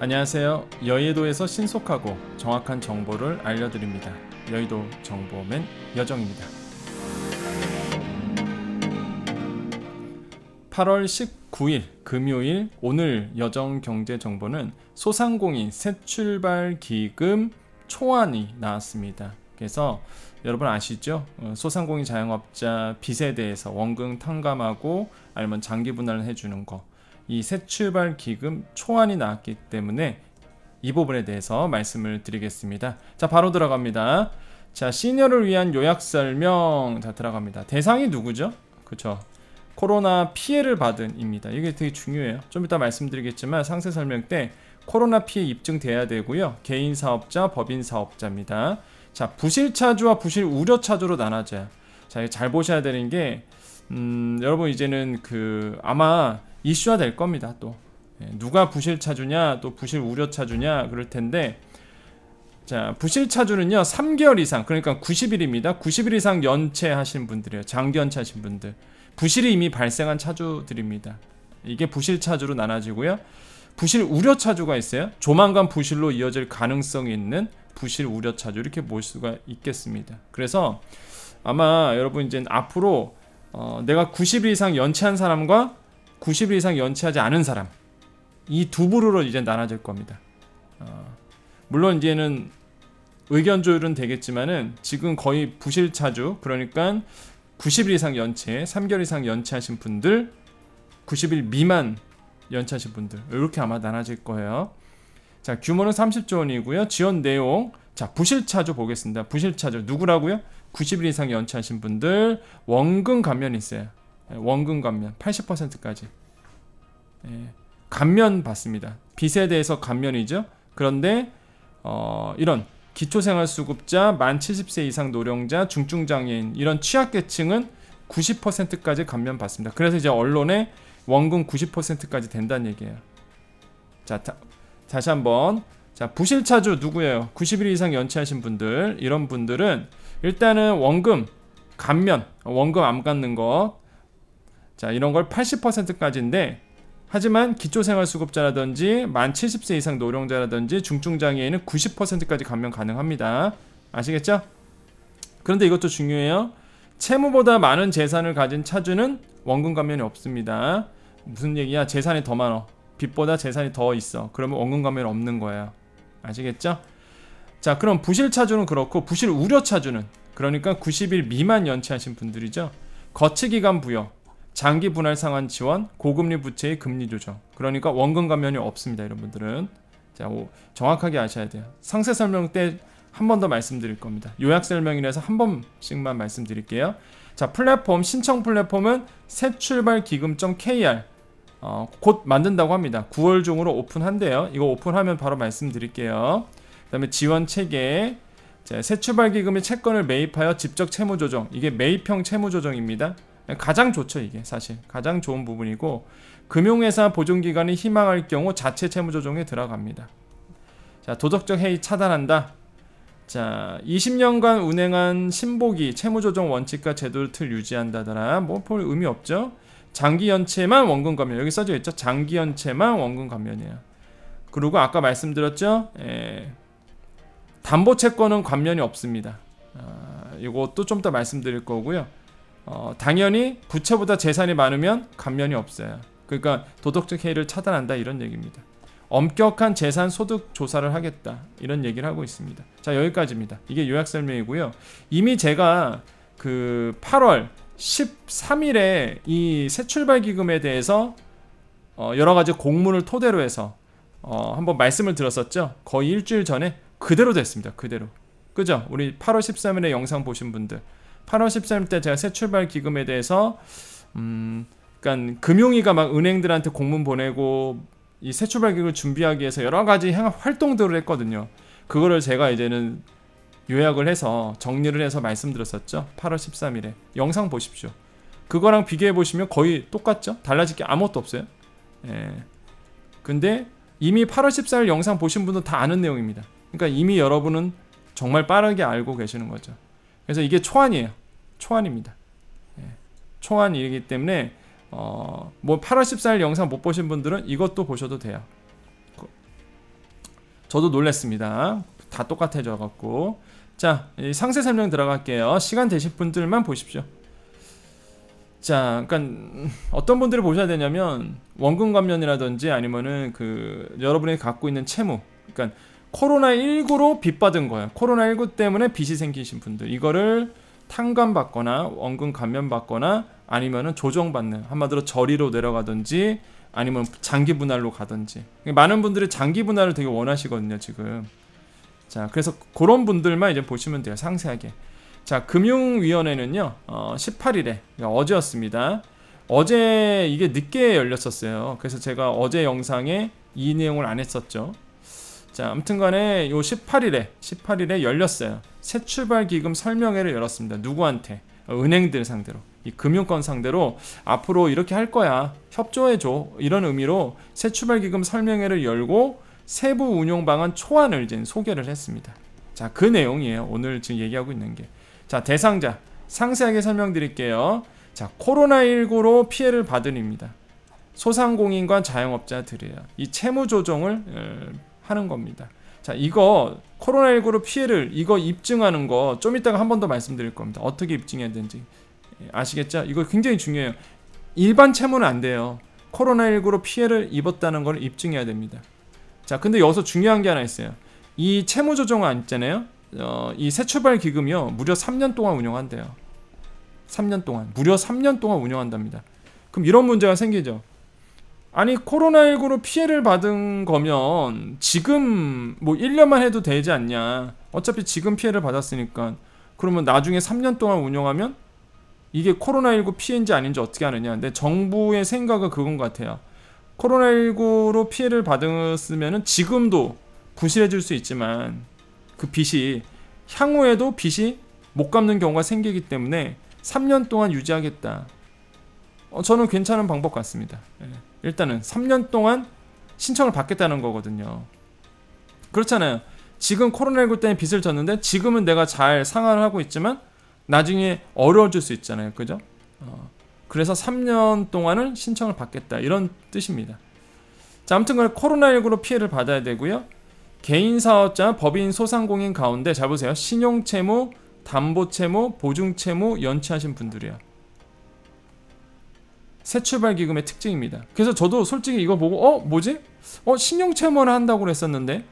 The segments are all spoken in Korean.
안녕하세요. 여의도에서 신속하고 정확한 정보를 알려드립니다. 여의도 정보맨 여정입니다. 8월 19일 금요일 오늘 여정 경제 정보는 소상공인 새출발 기금 초안이 나왔습니다. 그래서 여러분 아시죠? 소상공인 자영업자 빚에 대해서 원금 탕감하고 아니면 장기 분할을 해주는 거, 이 새출발 기금 초안이 나왔기 때문에 이 부분에 대해서 말씀을 드리겠습니다. 자, 바로 들어갑니다. 자, 시니어를 위한 요약 설명. 자, 들어갑니다. 대상이 누구죠? 그쵸? 코로나 피해를 받은 입니다. 이게 되게 중요해요. 좀 이따 말씀드리겠지만 상세 설명 때 코로나 피해 입증돼야 되고요. 개인 사업자, 법인 사업자입니다. 자, 부실 차주와 부실 우려 차주로 나눠져요. 자, 잘 보셔야 되는 게 여러분 이제는 아마 이슈화 될 겁니다. 또 누가 부실 차주냐, 또 부실 우려 차주냐 그럴 텐데, 자, 부실 차주는요 3개월 이상, 그러니까 90일입니다. 90일 이상 연체하신 분들이에요. 장기 연체하신 분들, 부실이 이미 발생한 차주들입니다. 이게 부실 차주로 나눠지고요. 부실 우려 차주가 있어요. 조만간 부실로 이어질 가능성이 있는 부실 우려 차주, 이렇게 볼 수가 있겠습니다. 그래서 아마 여러분 이제 앞으로 내가 90일 이상 연체한 사람과 90일 이상 연체하지 않은 사람, 이 두 부류로 이제 나눠질 겁니다. 물론 이제는 의견 조율은 되겠지만은 지금 거의 부실 차주, 그러니까 90일 이상 연체, 3개월 이상 연체하신 분들, 90일 미만 연체하신 분들, 이렇게 아마 나눠질 거예요. 자, 규모는 30조 원이고요. 지원 내용, 자, 부실 차주 보겠습니다. 부실 차주 누구라고요? 90일 이상 연체하신 분들, 원금 감면이 있어요. 원금 감면 80%까지 감면 받습니다. 빚에 대해서 감면이죠. 그런데 이런 기초생활수급자, 만 70세 이상 노령자, 중증장애인, 이런 취약계층은 90%까지 감면 받습니다. 그래서 이제 언론에 원금 90%까지 된다는 얘기예요. 자, 다시 한번, 자, 부실차주 누구예요? 90일 이상 연체하신 분들, 이런 분들은 일단은 원금 감면, 원금 안 갚는 거, 자, 이런 걸 80%까지인데, 하지만 기초생활수급자라든지 만 70세 이상 노령자라든지 중증장애인은 90%까지 감면 가능합니다. 아시겠죠? 그런데 이것도 중요해요. 채무보다 많은 재산을 가진 차주는 원금 감면이 없습니다. 무슨 얘기야? 재산이 더 많아, 빚보다 재산이 더 있어, 그러면 원금 감면이 없는 거예요. 아시겠죠? 자, 그럼 부실 차주는 그렇고, 부실 우려 차주는, 그러니까 90일 미만 연체하신 분들이죠. 거치기간 부여, 장기 분할 상환 지원, 고금리 부채의 금리 조정, 그러니까 원금 감면이 없습니다. 이런 분들은, 자, 정확하게 아셔야 돼요. 상세 설명 때 한 번 더 말씀드릴 겁니다. 요약 설명이라서 한 번씩만 말씀드릴게요. 자, 플랫폼, 신청 플랫폼은 새출발기금.kr 곧 만든다고 합니다. 9월 중으로 오픈한대요. 이거 오픈하면 바로 말씀드릴게요. 그 다음에 지원 체계, 자, 새출발기금의 채권을 매입하여 직접 채무 조정, 이게 매입형 채무 조정입니다. 가장 좋죠. 이게 사실 가장 좋은 부분이고, 금융회사 보증기관이 희망할 경우 자체 채무조정에 들어갑니다. 자, 도덕적 해이 차단한다. 자, 20년간 운행한 신보기 채무조정 원칙과 제도를 틀 유지한다더라. 뭐 볼 의미 없죠. 장기 연체만 원금 감면, 여기 써져 있죠. 장기 연체만 원금 감면이에요. 그리고 아까 말씀드렸죠. 담보채권은 감면이 없습니다. 이것도 좀 더 말씀드릴 거고요. 당연히 부채보다 재산이 많으면 감면이 없어요. 그러니까 도덕적 해이를 차단한다, 이런 얘기입니다. 엄격한 재산 소득 조사를 하겠다, 이런 얘기를 하고 있습니다. 자, 여기까지입니다. 이게 요약 설명이고요. 이미 제가 8월 13일에 이 새출발기금에 대해서 여러가지 공문을 토대로 해서 한번 말씀을 드렸었죠. 거의 일주일 전에 그대로 됐습니다. 그대로. 그죠? 우리 8월 13일에 영상 보신 분들, 8월 13일 때 제가 새출발기금에 대해서 그러니까 금융위가 막 은행들한테 공문 보내고 이 새출발기금을 준비하기 위해서 여러가지 활동들을 했거든요. 그거를 제가 이제는 요약을 해서 정리를 해서 말씀드렸었죠. 8월 13일에 영상 보십시오. 그거랑 비교해 보시면 거의 똑같죠? 달라질 게 아무것도 없어요. 근데 이미 8월 14일 영상 보신 분도 다 아는 내용입니다. 그러니까 이미 여러분은 정말 빠르게 알고 계시는 거죠. 그래서 이게 초안이에요. 초안입니다. 초안이기 때문에 뭐 8월 14일 영상 못 보신 분들은 이것도 보셔도 돼요. 저도 놀랬습니다. 다 똑같아져 갖고. 자, 상세 설명 들어갈게요. 시간 되실 분들만 보십시오. 자, 그러니까 어떤 분들을 보셔야 되냐면 원금 감면이라든지 아니면은 그 여러분이 갖고 있는 채무, 그러니까 코로나19로 빚 받은 거예요. 코로나19 때문에 빚이 생기신 분들, 이거를 탕감받거나 원금 감면받거나 아니면은 조정받는, 한마디로 저리로 내려가든지 아니면 장기 분할로 가든지. 많은 분들이 장기 분할을 되게 원하시거든요, 지금. 자, 그래서 그런 분들만 이제 보시면 돼요, 상세하게. 자, 금융위원회는요 18일에 어제였습니다. 어제 이게 늦게 열렸었어요. 그래서 제가 어제 영상에 이 내용을 안 했었죠. 자, 아무튼간에 요 18일에 열렸어요. 새출발기금 설명회를 열었습니다. 누구한테? 은행들 상대로, 이 금융권 상대로 앞으로 이렇게 할 거야, 협조해줘, 이런 의미로 새출발기금 설명회를 열고 세부 운용 방안 초안을 이제 소개를 했습니다. 자, 그 내용이에요, 오늘 지금 얘기하고 있는 게. 자, 대상자 상세하게 설명드릴게요. 자, 코로나19로 피해를 받은 입니다. 소상공인과 자영업자들이에요. 이 채무 조정을 하는 겁니다. 자, 이거 코로나19로 피해를 이거 입증하는 거 좀 이따가 한 번 더 말씀드릴 겁니다. 어떻게 입증해야 되는지 아시겠죠? 이거 굉장히 중요해요. 일반 채무는 안 돼요. 코로나19로 피해를 입었다는 걸 입증해야 됩니다. 자, 근데 여기서 중요한 게 하나 있어요. 이 채무 조정안 있잖아요. 이 새출발 기금이요, 무려 3년 동안 운영한대요. 3년 동안, 무려 3년 동안 운영한답니다. 그럼 이런 문제가 생기죠. 아니, 코로나19로 피해를 받은 거면 지금 뭐 1년만 해도 되지 않냐, 어차피 지금 피해를 받았으니까. 그러면 나중에 3년 동안 운영하면 이게 코로나19 피해인지 아닌지 어떻게 하느냐. 근데 정부의 생각은 그건 것 같아요. 코로나19로 피해를 받았으면 지금도 부실해질 수 있지만 그 빚이 향후에도 빚이 못 갚는 경우가 생기기 때문에 3년 동안 유지하겠다. 저는 괜찮은 방법 같습니다. 일단은 3년 동안 신청을 받겠다는 거거든요. 그렇잖아요. 지금 코로나19 때문에 빚을 졌는데 지금은 내가 잘 상환을 하고 있지만 나중에 어려워질 수 있잖아요. 그죠? 그래서 3년 동안은 신청을 받겠다, 이런 뜻입니다. 자, 아무튼 코로나19로 피해를 받아야 되고요. 개인사업자, 법인, 소상공인 가운데 잘 보세요. 신용채무, 담보채무, 보증채무 연체하신 분들이에요. 새출발기금의 특징입니다. 그래서 저도 솔직히 이거 보고 뭐지? 신용채무를 한다고 그랬었는데,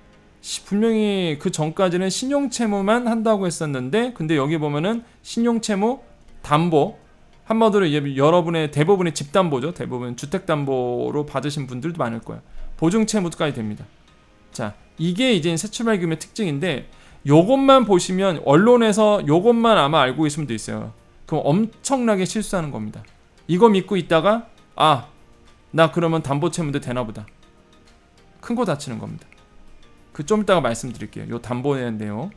분명히 그 전까지는 신용채무만 한다고 했었는데, 근데 여기 보면은 신용채무, 담보, 한마디로 여러분의 대부분의 집담보죠. 대부분 주택담보로 받으신 분들도 많을 거예요. 보증채무까지 됩니다. 자, 이게 이제 새출발기금의 특징인데, 요것만 보시면 언론에서 요것만 아마 알고 있으면 돼 있어요. 그럼 엄청나게 실수하는 겁니다. 이거 믿고 있다가 나 그러면 담보채무도 되나보다, 큰 거 다치는 겁니다. 그 좀 이따가 말씀드릴게요. 요 담보에 대한 내용.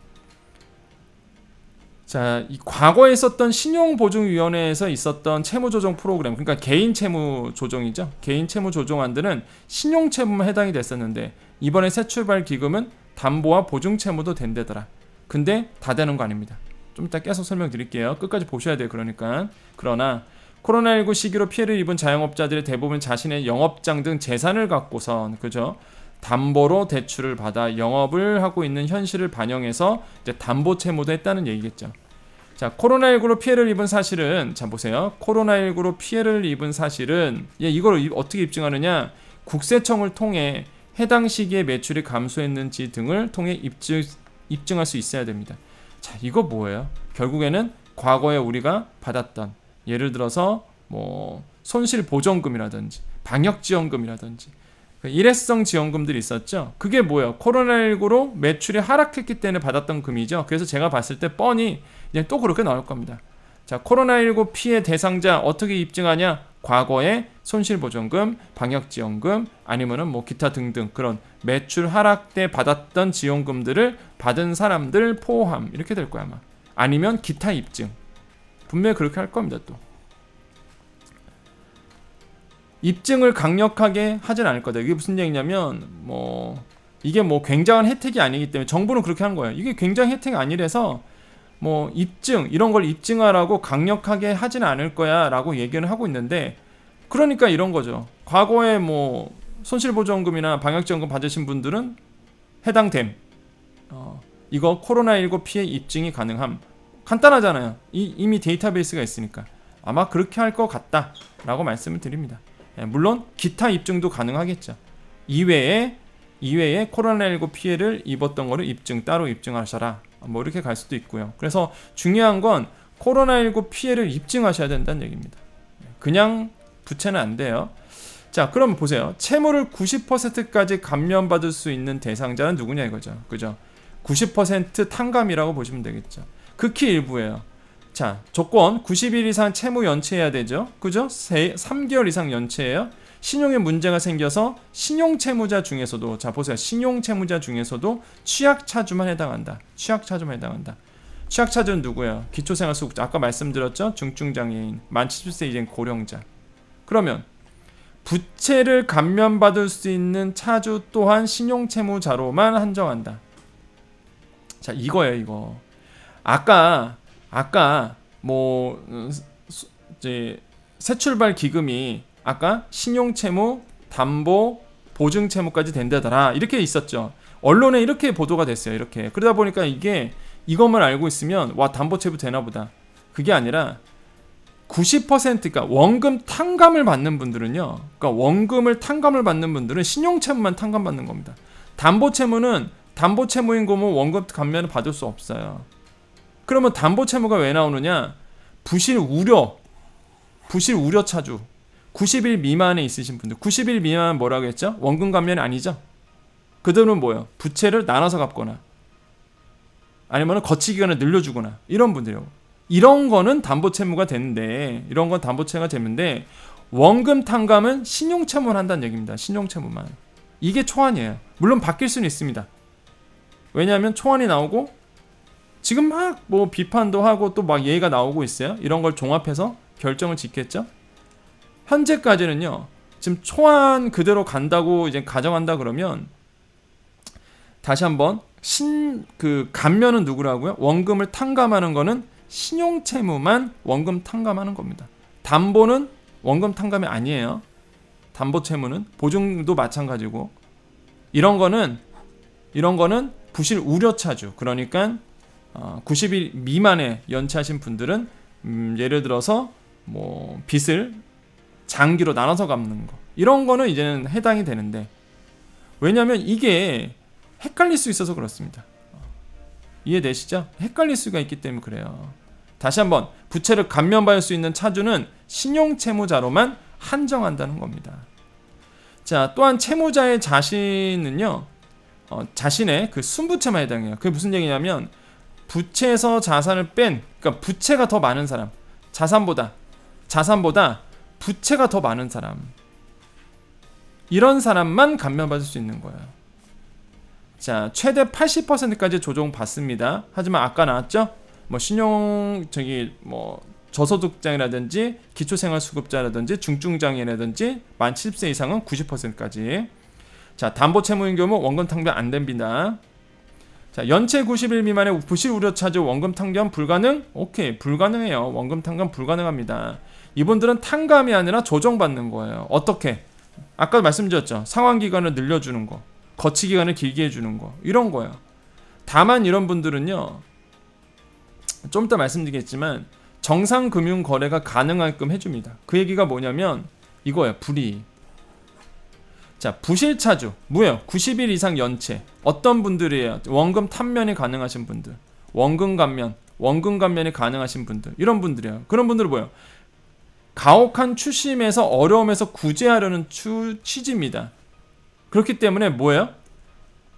자, 이 과거에 있었던 신용보증위원회에서 있었던 채무조정 프로그램, 그러니까 개인 채무조정이죠. 개인 채무조정안들은 신용채무만 해당이 됐었는데, 이번에 새출발기금은 담보와 보증채무도 된대더라. 근데 다 되는 거 아닙니다. 좀 이따 계속 설명드릴게요. 끝까지 보셔야 돼요. 그러나 코로나19 시기로 피해를 입은 자영업자들의 대부분 자신의 영업장 등 재산을 갖고선, 그죠? 담보로 대출을 받아 영업을 하고 있는 현실을 반영해서 이제 담보 채무도 했다는 얘기겠죠. 자, 코로나19로 피해를 입은 사실은, 자 보세요. 코로나19로 피해를 입은 사실은 이걸 어떻게 입증하느냐? 국세청을 통해 해당 시기에 매출이 감소했는지 등을 통해 입증할 수 있어야 됩니다. 자, 이거 뭐예요? 결국에는 과거에 우리가 받았던, 예를 들어서 뭐 손실보전금이라든지 방역지원금이라든지 일회성 지원금들이 있었죠. 그게 뭐예요? 코로나19로 매출이 하락했기 때문에 받았던 금이죠. 그래서 제가 봤을 때 뻔히 이제 또 그렇게 나올 겁니다. 자, 코로나19 피해 대상자 어떻게 입증하냐? 과거에 손실보전금, 방역지원금, 아니면은 뭐 기타 등등 그런 매출 하락 때 받았던 지원금들을 받은 사람들 포함, 이렇게 될 거야 아마. 아니면 기타 입증. 분명히 그렇게 할 겁니다. 또 입증을 강력하게 하진 않을 거다. 이게 무슨 얘기냐면, 이게 굉장한 혜택이 아니기 때문에 정부는 그렇게 하는 거예요. 이게 굉장히 혜택이 아니라서 입증, 이런 걸 입증하라고 강력하게 하진 않을 거야 라고 얘기는 하고 있는데, 그러니까 이런 거죠. 과거에 손실보전금이나 방역지원금 받으신 분들은 해당됨. 이거 코로나19 피해 입증이 가능함. 간단하잖아요. 이미 데이터베이스가 있으니까 아마 그렇게 할 것 같다 라고 말씀을 드립니다. 물론 기타 입증도 가능하겠죠. 이외에 코로나19 피해를 입었던 거를 따로 입증하셔라, 뭐 이렇게 갈 수도 있고요. 그래서 중요한 건 코로나19 피해를 입증하셔야 된다는 얘기입니다. 그냥 부채는 안 돼요. 자, 그럼 보세요. 채무를 90%까지 감면받을 수 있는 대상자는 누구냐 이거죠. 그죠? 90% 탕감이라고 보시면 되겠죠. 극히 일부예요. 자, 조건 90일 이상 채무 연체해야 되죠. 그죠? 3개월 이상 연체해요. 신용에 문제가 생겨서 신용채무자 중에서도, 자 보세요. 신용채무자 중에서도 취약차주만 해당한다. 취약차주만 해당한다. 취약차주는 누구예요? 기초생활수급자. 아까 말씀드렸죠? 중증장애인, 만 70세 이상 고령자. 그러면 부채를 감면받을 수 있는 차주 또한 신용채무자로만 한정한다. 자, 이거예요, 이거. 아까 뭐 이제 새출발 기금이 아까 신용채무, 담보, 보증채무까지 된다더라 이렇게 있었죠. 언론에 이렇게 보도가 됐어요. 이렇게. 그러다 보니까 이것만 알고 있으면 와, 담보채무 되나보다. 그게 아니라 90% 그러니까 원금 탕감을 받는 분들은요. 그러니까 원금을 탕감을 받는 분들은 신용채무만 탕감받는 겁니다. 담보채무는 담보채무인 거면 원금 감면을 받을 수 없어요. 그러면 담보채무가 왜 나오느냐? 부실 우려 차주 90일 미만에 있으신 분들. 90일 미만은 뭐라고 했죠? 원금 감면이 아니죠. 그들은 뭐예요? 부채를 나눠서 갚거나 아니면 거치기간을 늘려주거나 이런 분들이요. 이런 거는 담보채무가 되는데, 이런 건 담보채무가 되는데 원금 탕감은 신용채무만 한다는 얘기입니다. 신용채무만. 이게 초안이에요. 물론 바뀔 수는 있습니다. 왜냐하면 초안이 나오고 지금 막 뭐 비판도 하고 또 막 예의가 나오고 있어요. 이런 걸 종합해서 결정을 짓겠죠. 현재까지는요. 지금 초안 그대로 간다고 이제 가정한다 그러면 다시 한번 감면은 누구라고요? 원금을 탕감하는 거는 신용채무만 원금 탕감하는 겁니다. 담보는 원금 탕감이 아니에요. 담보채무는 보증도 마찬가지고 이런 거는 부실 우려차주. 그러니까 90일 미만에 연체하신 분들은 예를 들어서 뭐 빚을 장기로 나눠서 갚는 거 이런 거는 이제는 해당이 되는데 왜냐하면 이게 헷갈릴 수 있어서 그렇습니다. 이해되시죠? 헷갈릴 수가 있기 때문에 그래요. 다시 한번 부채를 감면받을 수 있는 차주는 신용채무자로만 한정한다는 겁니다. 자, 또한 채무자의 자신은요, 자신의 그 순부채만 해당해요. 그게 무슨 얘기냐면 부채에서 자산을 그러니까 부채가 더 많은 사람, 자산보다 부채가 더 많은 사람, 이런 사람만 감면받을 수 있는 거예요. 자, 최대 80%까지 조정받습니다. 하지만 아까 나왔죠? 뭐 저소득장애라든지 기초생활수급자라든지 중증장애라든지 만 70세 이상은 90%까지. 자, 담보채무인 경우 원금 탕감 안 됩니다. 자, 연체 90일 미만의 부실 우려차주 원금 탕감 불가능? 오케이, 불가능해요. 원금 탕감 불가능합니다. 이분들은 탕감이 아니라 조정받는 거예요. 어떻게? 아까 말씀드렸죠. 상환기간을 늘려주는 거, 거치기간을 길게 해주는 거, 이런 거예요. 다만 이런 분들은요, 좀 이따 말씀드리겠지만 정상금융거래가 가능하게끔 해줍니다. 그 얘기가 뭐냐면 이거예요. 불이익. 자, 부실차주 뭐예요? 90일 이상 연체. 어떤 분들이에요? 원금 탕면이 가능하신 분들, 원금 감면이 가능하신 분들, 이런 분들이에요. 그런 분들은 뭐예요? 가혹한 추심에서 어려움에서 구제하려는 취지입니다. 그렇기 때문에 뭐예요?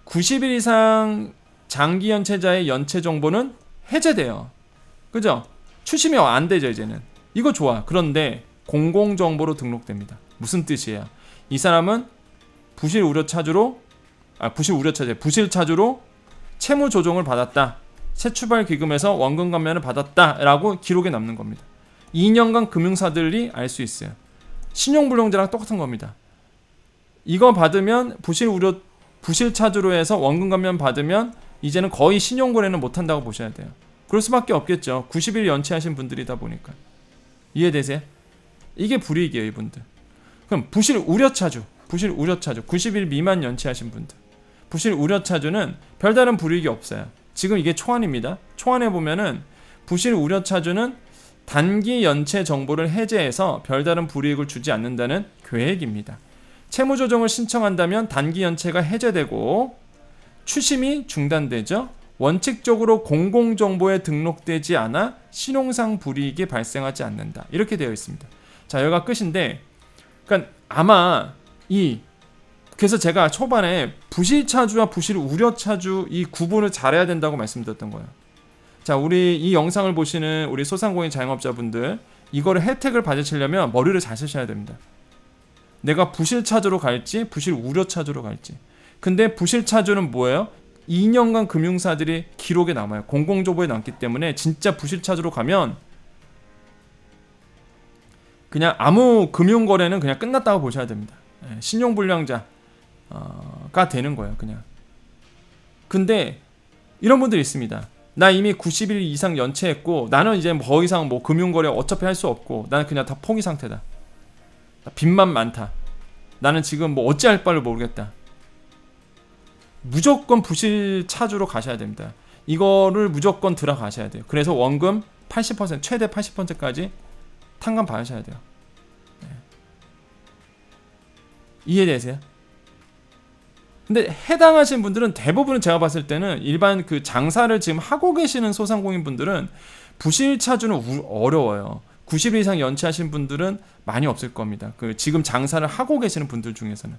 90일 이상 장기 연체자의 연체 정보는 해제돼요. 그죠? 추심이 안 되죠, 이제는. 이거 좋아. 그런데 공공정보로 등록됩니다. 무슨 뜻이에요? 이 사람은 부실차주로 채무 조정을 받았다. 새출발 기금에서 원금 감면을 받았다라고 기록에 남는 겁니다. 2년간 금융사들이 알 수 있어요. 신용불량자랑 똑같은 겁니다. 이거 받으면 부실차주로 해서 원금 감면 받으면 이제는 거의 신용거래는 못한다고 보셔야 돼요. 그럴 수밖에 없겠죠. 90일 연체하신 분들이다 보니까. 이해되세요? 이게 불이익이에요, 이분들. 그럼 부실 우려차주 90일 미만 연체하신 분들. 부실 우려차주는 별다른 불이익이 없어요. 지금 이게 초안입니다. 초안에 보면은 부실 우려차주는 단기 연체 정보를 해제해서 별다른 불이익을 주지 않는다는 계획입니다. 채무조정을 신청한다면 단기 연체가 해제되고 추심이 중단되죠. 원칙적으로 공공정보에 등록되지 않아 신용상 불이익이 발생하지 않는다. 이렇게 되어 있습니다. 자, 여기가 끝인데, 그러니까 아마 그래서 제가 초반에 부실차주와 부실 우려차주 이 구분을 잘해야 된다고 말씀드렸던 거예요. 자, 우리 이 영상을 보시는 우리 소상공인 자영업자분들, 이거를 혜택을 받으시려면 머리를 잘 쓰셔야 됩니다. 내가 부실차주로 갈지 부실 우려차주로 갈지. 근데 부실차주는 뭐예요? 2년간 금융사들이 기록에 남아요. 공공정보에 남기 때문에 진짜 부실차주로 가면 그냥 아무 금융거래는 그냥 끝났다고 보셔야 됩니다. 신용불량자가 되는 거예요, 그냥. 근데 이런 분들이 있습니다. 나 이미 90일 이상 연체했고 나는 이제 더 이상 뭐 금융거래 어차피 할 수 없고 나는 그냥 다 포기 상태다. 빚만 많다. 나는 지금 뭐 어찌할 바를 모르겠다. 무조건 부실차주로 가셔야 됩니다. 이거를 무조건 들어가셔야 돼요. 그래서 원금 80%, 최대 80%까지 탕감 받으셔야 돼요. 네. 이해되세요? 근데 해당하신 분들은 대부분 제가 봤을 때는 일반 그 장사를 지금 하고 계시는 소상공인 분들은 부실차주는 어려워요. 90일 이상 연체하신 분들은 많이 없을 겁니다. 그 지금 장사를 하고 계시는 분들 중에서는.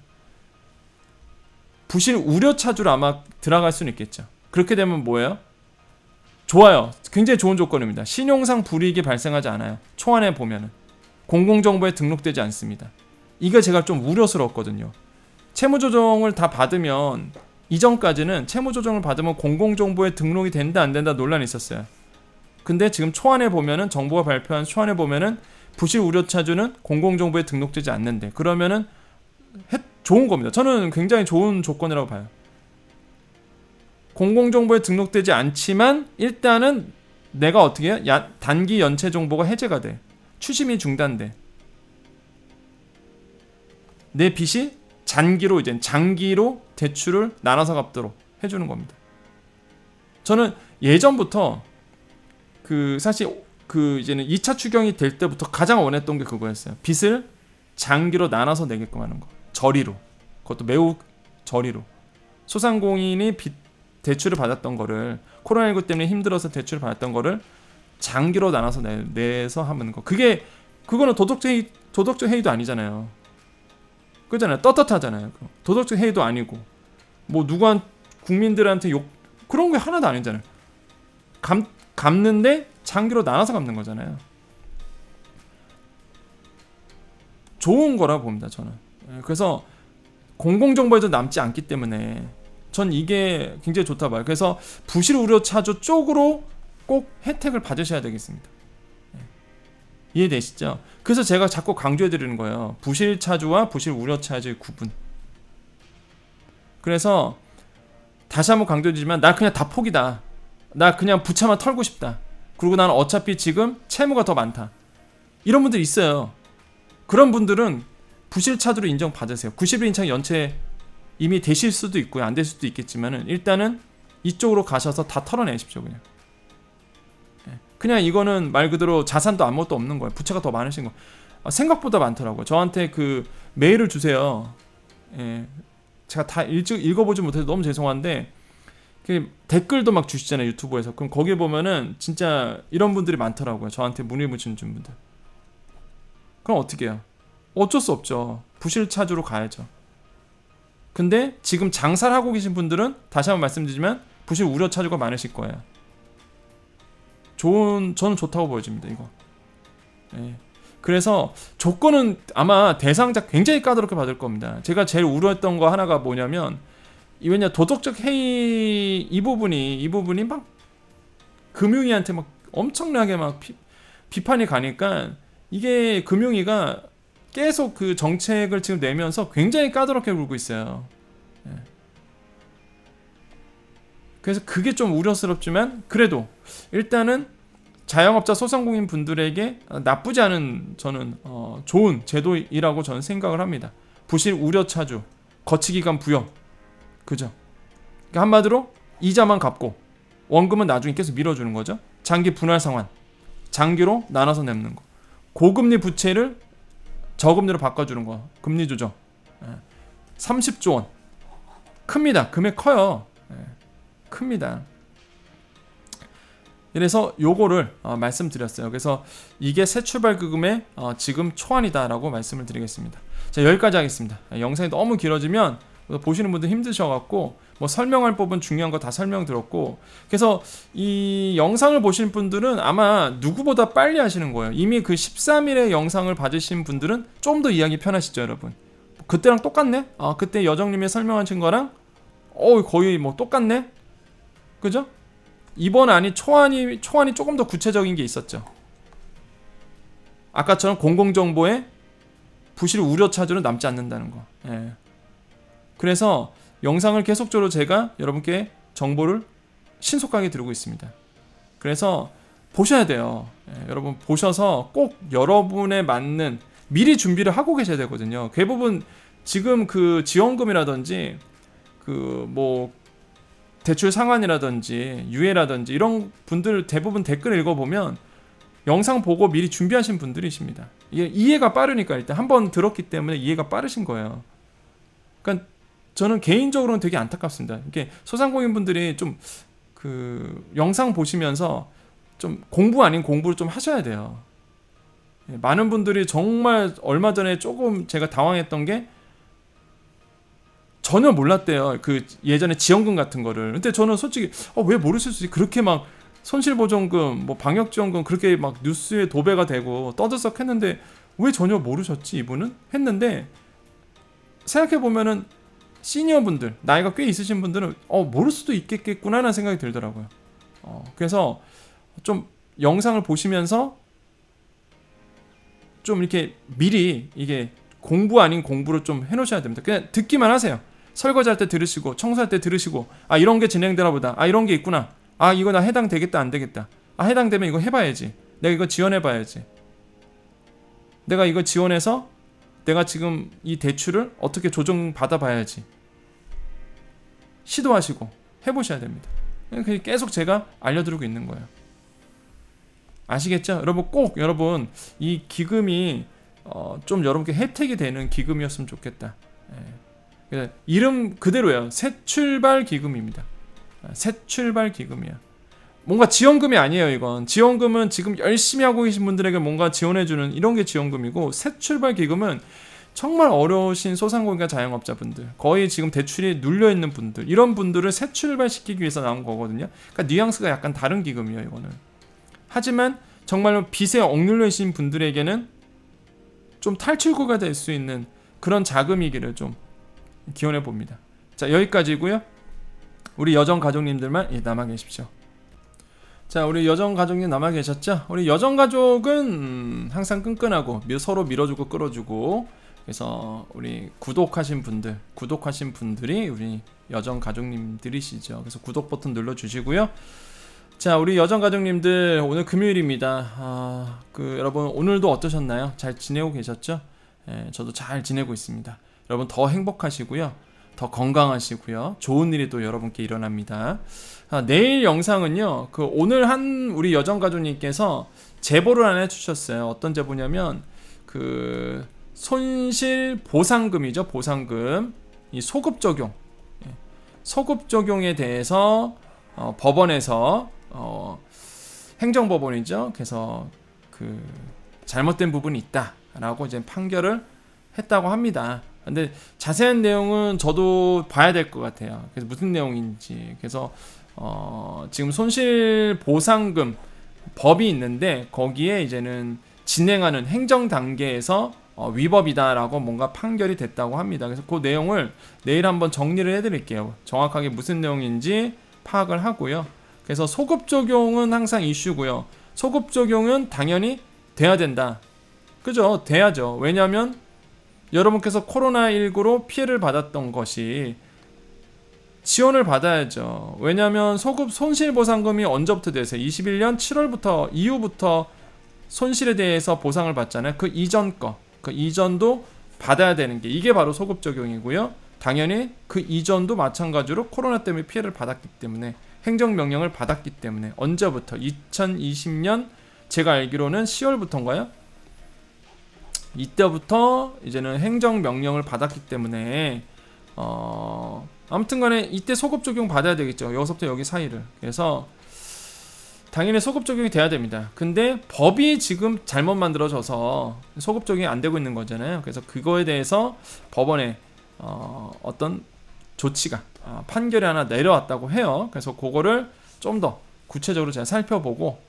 부실 우려차주로 아마 들어갈 수는 있겠죠. 그렇게 되면 뭐예요? 좋아요. 굉장히 좋은 조건입니다. 신용상 불이익이 발생하지 않아요. 초안에 보면은. 공공정보에 등록되지 않습니다. 이거 제가 좀 우려스럽거든요. 채무조정을 다 받으면 이전까지는 채무조정을 받으면 공공정보에 등록이 된다 안 된다 논란이 있었어요. 근데 지금 초안에 보면은 정부가 발표한 초안에 보면은 부실 우려차주는 공공정보에 등록되지 않는데 그러면은 좋은 겁니다. 저는 굉장히 좋은 조건이라고 봐요. 공공정보에 등록되지 않지만 일단은 내가 어떻게 해요? 단기 연체 정보가 해제가 돼. 추심이 중단돼. 내 빚이 장기로 대출을 나눠서 갚도록 해주는 겁니다. 저는 예전부터 사실 이제는 2차 추경이 될 때부터 가장 원했던 게 그거였어요. 빚을 장기로 나눠서 내게끔 하는 거. 저리로. 그것도 매우 저리로. 소상공인이 대출을 받았던 거를 코로나19 때문에 힘들어서 대출을 받았던 거를 장기로 나눠서 내서 하는 거. 그거는 도덕적 해이도 아니잖아요. 그잖아요. 떳떳하잖아요. 도덕적 해이도 아니고 뭐 국민들한테 그런 게 하나도 아니잖아요. 갚는데 장기로 나눠서 갚는 거잖아요. 좋은 거라 봅니다, 저는. 그래서 공공정보에도 남지 않기 때문에 전 이게 굉장히 좋다 봐요. 그래서 부실 우려차주 쪽으로 꼭 혜택을 받으셔야 되겠습니다. 이해되시죠? 그래서 제가 자꾸 강조해드리는 거예요. 부실차주와 부실 우려차주의 구분. 그래서 다시 한번 강조드리지만 나 그냥 다 포기다. 나 그냥 부채만 털고 싶다. 그리고 나는 어차피 지금 채무가 더 많다. 이런 분들 있어요. 그런 분들은 부실차주로 인정받으세요. 90일 이상 연체 이미 되실 수도 있고요. 안 될 수도 있겠지만은 일단은 이쪽으로 가셔서 다 털어내십시오. 그냥 이거는 말 그대로 자산도 아무것도 없는 거예요. 부채가 더 많으신 거. 생각보다 많더라고요. 저한테 메일을 주세요. 제가 다 읽어보지 못해서 너무 죄송한데 댓글도 막 주시잖아요, 유튜브에서. 그럼 거기 보면은 진짜 이런 분들이 많더라고요. 저한테 문의 주시는 분들. 그럼 어떻게 해요? 어쩔 수 없죠. 부실차주로 가야죠. 근데 지금 장사를 하고 계신 분들은 다시 한번 말씀드리지만 부실 우려차주가 많으실 거예요. 저는 좋다고 보여집니다, 이거. 그래서 조건은 아마 대상자 굉장히 까다롭게 받을 겁니다. 제가 제일 우려했던 거 하나가 뭐냐면 왜냐 도덕적 해이 이 부분이 막 금융위한테 막 엄청나게 막 비판이 가니까 이게 금융위가 계속 그 정책을 지금 내면서 굉장히 까다롭게 굴고 있어요. 그래서 그게 좀 우려스럽지만 그래도 일단은 자영업자 소상공인 분들에게 나쁘지 않은 저는 좋은 제도이라고 저는 생각을 합니다. 부실 우려차주, 거치기간 부여, 그죠? 그러니까 한마디로 이자만 갚고 원금은 나중에 계속 밀어주는 거죠. 장기 분할 상환, 장기로 나눠서 내는 거. 고금리 부채를 저금리로 바꿔주는 거. 금리 조정. 30조 원. 큽니다. 금액 커요. 큽니다. 그래서 요거를 말씀드렸어요. 그래서 이게 새출발기금의 지금 초안이다라고 말씀을 드리겠습니다. 자, 여기까지 하겠습니다. 영상이 너무 길어지면 보시는 분들 힘드셔갖고 뭐 설명할 법은 중요한 거 다 설명드렸고, 그래서 이 영상을 보시는 분들은 아마 누구보다 빨리 하시는 거예요. 이미 그 13일의 영상을 받으신 분들은 좀 더 이해하기 편하시죠, 여러분. 그때랑 똑같네? 그때 여정님이 설명하신 거랑 거의 뭐 똑같네? 그죠? 이번 안이 초안이 조금 더 구체적인 게 있었죠. 아까처럼 공공정보에 부실 우려 차주는 남지 않는다는 거. 예. 그래서 영상을 계속적으로 제가 여러분께 정보를 신속하게 드리고 있습니다. 그래서 보셔야 돼요. 예, 여러분 보셔서 꼭 여러분에 맞는 미리 준비를 하고 계셔야 되거든요. 대부분 지금 그 지원금이라든지 그 뭐 대출 상환이라든지 유예라든지 이런 분들 대부분 댓글 읽어보면 영상 보고 미리 준비하신 분들이십니다. 이게 이해가 빠르니까 일단 한번 들었기 때문에 이해가 빠르신 거예요. 그러니까 저는 개인적으로는 되게 안타깝습니다. 이게 소상공인분들이 좀 그 영상 보시면서 좀 공부 아닌 공부를 좀 하셔야 돼요. 많은 분들이 정말 얼마 전에 조금 제가 당황했던 게 전혀 몰랐대요. 그 예전에 지원금 같은 거를. 근데 저는 솔직히 왜 모르실 수 있지? 그렇게 막 손실보전금, 뭐 방역지원금 그렇게 막 뉴스에 도배가 되고 떠들썩했는데 왜 전혀 모르셨지 이분은? 했는데 생각해보면은 시니어분들, 나이가 꽤 있으신 분들은 모를 수도 있겠구나 라는 생각이 들더라고요. 그래서 좀 영상을 보시면서 좀 이렇게 미리 이게 공부 아닌 공부를 좀 해놓으셔야 됩니다. 그냥 듣기만 하세요. 설거지할 때 들으시고 청소할 때 들으시고 이런 게 진행되나 보다. 이런 게 있구나. 이거 나 해당되겠다 안 되겠다. 해당되면 이거 해봐야지. 내가 이거 지원해봐야지. 내가 이거 지원해서 내가 지금 이 대출을 어떻게 조정받아봐야지. 시도하시고 해보셔야 됩니다. 계속 제가 알려드리고 있는 거예요. 아시겠죠? 여러분 꼭 여러분 이 기금이 좀 여러분께 혜택이 되는 기금이었으면 좋겠다. 이름 그대로예요. 새출발 기금입니다. 새출발 기금이야. 뭔가 지원금이 아니에요. 이건 지원금은 지금 열심히 하고 계신 분들에게 뭔가 지원해주는 이런 게 지원금이고, 새출발 기금은 정말 어려우신 소상공인과 자영업자분들, 거의 지금 대출이 눌려있는 분들, 이런 분들을 새출발시키기 위해서 나온 거거든요. 그러니까 뉘앙스가 약간 다른 기금이에요. 이거는. 하지만 정말로 빚에 억눌려 계신 분들에게는 좀 탈출구가 될 수 있는 그런 자금이기를 좀 기원해 봅니다. 자, 여기까지고요. 우리 여정 가족님들만 남아 계십시오. 자, 우리 여정 가족님 남아 계셨죠? 우리 여정 가족은 항상 끈끈하고 서로 밀어주고 끌어주고, 그래서 우리 구독하신 분들이 우리 여정 가족님들이시죠. 그래서 구독 버튼 눌러주시고요. 자, 우리 여정 가족님들, 오늘 금요일입니다. 여러분 오늘도 어떠셨나요? 잘 지내고 계셨죠? 저도 잘 지내고 있습니다. 여러분 더 행복하시고요, 더 건강하시고요, 좋은 일이 또 여러분께 일어납니다. 내일 영상은요, 오늘 한 우리 여정 가족님께서 제보를 하나 해주셨어요. 어떤 제보냐면 손실 보상금이죠. 보상금, 이 소급 적용, 소급 적용에 대해서 법원에서 행정법원이죠. 그래서 잘못된 부분이 있다라고 이제 판결을 했다고 합니다. 근데 자세한 내용은 저도 봐야 될 것 같아요. 그래서 무슨 내용인지. 그래서 지금 손실보상금 법이 있는데 거기에 이제는 진행하는 행정 단계에서 위법이다라고 뭔가 판결이 됐다고 합니다. 그래서 그 내용을 내일 한번 정리를 해드릴게요. 정확하게 무슨 내용인지 파악을 하고요. 그래서 소급 적용은 항상 이슈고요. 소급 적용은 당연히 돼야 된다. 그죠? 돼야죠. 왜냐하면 여러분께서 코로나19로 피해를 받았던 것이 지원을 받아야죠. 왜냐하면 소급 손실보상금이 언제부터 되세요? 21년 7월부터 이후부터 손실에 대해서 보상을 받잖아요. 그 이전도 받아야 되는 게 이게 바로 소급 적용이고요. 당연히 그 이전도 마찬가지로 코로나 때문에 피해를 받았기 때문에 행정명령을 받았기 때문에 언제부터 2020년 제가 알기로는 10월부터인가요? 이때부터 이제는 행정명령을 받았기 때문에 아무튼간에 이때 소급 적용 받아야 되겠죠. 여기서부터 여기 사이를. 그래서 당연히 소급 적용이 돼야 됩니다. 근데 법이 지금 잘못 만들어져서 소급 적용이 안 되고 있는 거잖아요. 그래서 그거에 대해서 법원에 어떤 조치가 판결이 하나 내려왔다고 해요. 그래서 그거를 좀 더 구체적으로 제가 살펴보고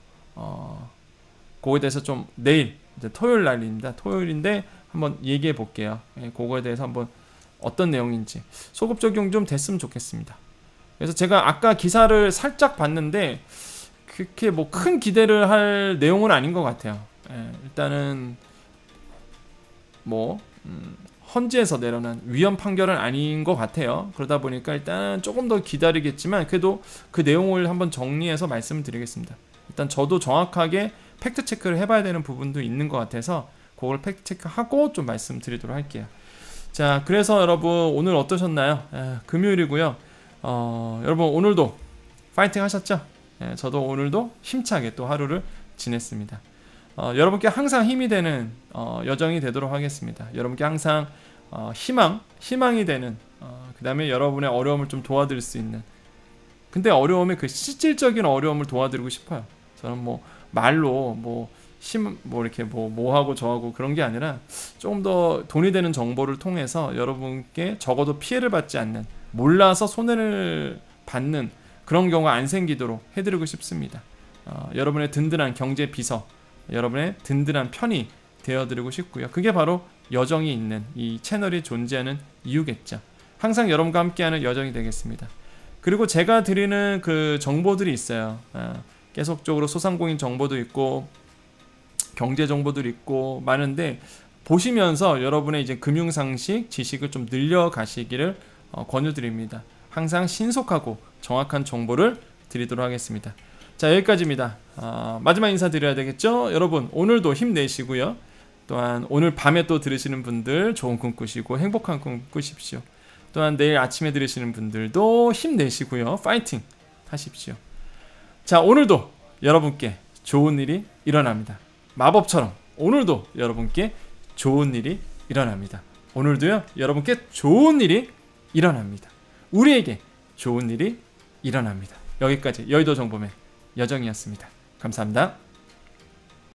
그거에 대해서 좀 내일 이제 토요일 날입니다. 토요일인데 한번 얘기해 볼게요. 그거에 대해서 한번 어떤 내용인지 소급 적용 좀 됐으면 좋겠습니다. 그래서 제가 아까 기사를 살짝 봤는데 그렇게 뭐 큰 기대를 할 내용은 아닌 것 같아요. 일단은 뭐 헌재에서 내려난 위헌 판결은 아닌 것 같아요. 그러다 보니까 일단 조금 더 기다리겠지만 그래도 그 내용을 한번 정리해서 말씀을 드리겠습니다. 일단 저도 정확하게 팩트 체크를 해봐야 되는 부분도 있는 것 같아서 그걸 팩트 체크하고 좀 말씀드리도록 할게요. 자, 그래서 여러분 오늘 어떠셨나요? 금요일이고요. 여러분 오늘도 파이팅 하셨죠? 저도 오늘도 힘차게 또 하루를 지냈습니다. 여러분께 항상 힘이 되는 여정이 되도록 하겠습니다. 여러분께 항상 희망이 되는 그 다음에 여러분의 어려움을 좀 도와드릴 수 있는, 근데 어려움의 그 실질적인 어려움을 도와드리고 싶어요. 저는 뭐 말로 뭐 이렇게 뭐 하고 저하고 그런 게 아니라 조금 더 돈이 되는 정보를 통해서 여러분께 적어도 피해를 받지 않는, 몰라서 손해를 받는 그런 경우가 안 생기도록 해드리고 싶습니다. 여러분의 든든한 경제 비서, 여러분의 든든한 편이 되어드리고 싶고요. 그게 바로 여정이 있는 이 채널이 존재하는 이유겠죠. 항상 여러분과 함께하는 여정이 되겠습니다. 그리고 제가 드리는 그 정보들이 있어요. 계속적으로 소상공인 정보도 있고 경제 정보도 있고 많은데, 보시면서 여러분의 이제 금융상식 지식을 좀 늘려가시기를 권유드립니다. 항상 신속하고 정확한 정보를 드리도록 하겠습니다. 자, 여기까지입니다. 마지막 인사 드려야 되겠죠? 여러분 오늘도 힘내시고요. 또한 오늘 밤에 또 들으시는 분들 좋은 꿈 꾸시고 행복한 꿈 꾸십시오. 또한 내일 아침에 들으시는 분들도 힘내시고요. 파이팅 하십시오. 자, 오늘도 여러분께 좋은 일이 일어납니다. 마법처럼 오늘도 여러분께 좋은 일이 일어납니다. 오늘도요 여러분께 좋은 일이 일어납니다. 우리에게 좋은 일이 일어납니다. 여기까지 여의도 정보맨 여정이었습니다. 감사합니다.